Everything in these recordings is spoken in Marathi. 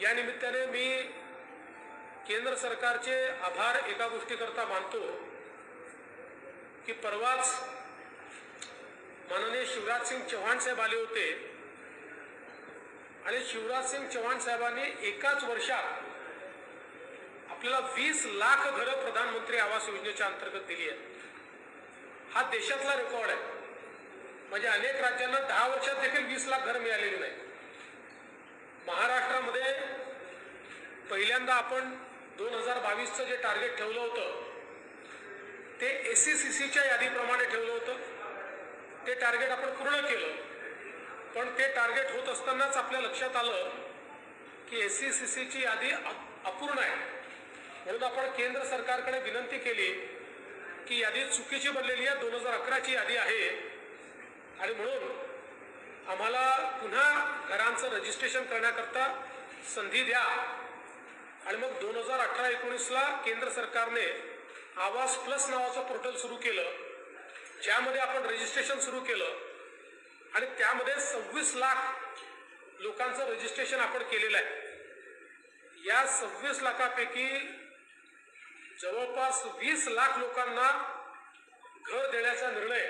या निमित्ताने मी केंद्र सरकारचे आभार एका गोष्टीकरता मानतो की परवाच माननीय शिवराज सिंग चौहान साहेब आले होते आणि शिवराज सिंग चौहान साहेबांनी एकाच वर्षात आपल्याला 20 लाख घरं प्रधानमंत्री आवास योजनेच्या अंतर्गत दिली आहेत। हा देशातला रेकॉर्ड आहे। म्हणजे अनेक राज्यांना 10 वर्षात देखील 20 लाख घर मिळालेली नाही। महाराष्ट्रामध्ये पहिल्यांदा आपण 2022चं जे टार्गेट ठेवलं होतं ते एससीसीच्या यादीप्रमाणे ठेवलं होतं। ते टार्गेट आपण पूर्ण केलं, पण ते टार्गेट होत असतानाच आपल्या लक्षात आलं की एससीसीची यादी अपूर्ण आहे। म्हणून आपण केंद्र सरकारकडे विनंती केली की यादी चुकीची बनलेली आहे, 2011ची यादी आहे आणि म्हणून आम्हाला पुन्हा घरांचं रजिस्ट्रेशन करण्याकरता संधी द्या। आणि मग 2018-19ला केंद्र सरकारने आवास प्लस नावाचं पोर्टल सुरू केलं, ज्यामध्ये आपण रजिस्ट्रेशन सुरू केलं आणि त्यामध्ये 26 लाख लोकांचं रजिस्ट्रेशन आपण केलेलं आहे। या 26 लाखापैकी जवळपास 20 लाख लोकांना घर देण्याचा निर्णय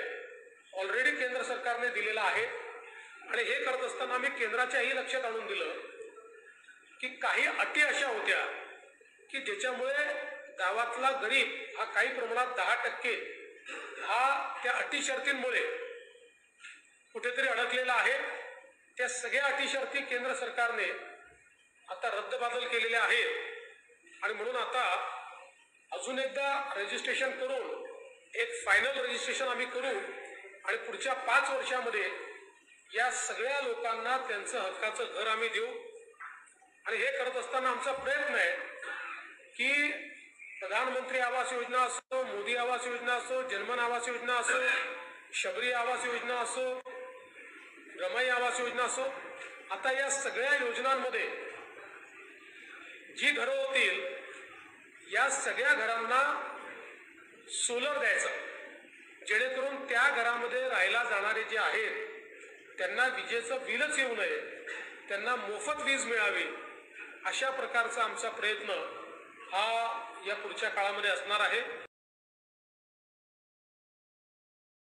ऑलरेडी केंद्र सरकारने दिलेला आहे। आणि हे करत असताना मी केंद्राच्याही लक्षात आणून दिलं की काही अटी अशा होत्या की ज्याच्यामुळे गावातला गरीब हा काही प्रमाणात 10% हा त्या अटी शर्तींमुळे कुठेतरी अडकलेला आहे। त्या सगळ्या अटी शर्ती केंद्र सरकारने आता रद्दबातल केलेल्या आहेत आणि म्हणून आता अजून एकदा रजिस्ट्रेशन करून एक फायनल रजिस्ट्रेशन आम्ही करू आणि पुढच्या 5 वर्षामध्ये या सगळ्या लोकांना त्यांचं हक्काचं घर आम्ही देऊ। आणि हे करत असताना आमचा प्रयत्न आहे की प्रधानमंत्री आवास योजना असो, मोदी आवास योजना असो, जन्मन आवास योजना असो, शबरी आवास योजना असो, रमाई आवास योजना असो, आता या सगळ्या योजनांमध्ये जी घरं होतील या सगळ्या घरांना सोलर द्यायचं, जेणेकरून त्या घरामध्ये राहायला जाणारे जे आहेत त्यांना विजेचं बिलच येऊ नये, त्यांना मोफत वीज मिळावी, अशा प्रकारचा आमचा प्रयत्न हा या पुढच्या काळामध्ये असणार आहे।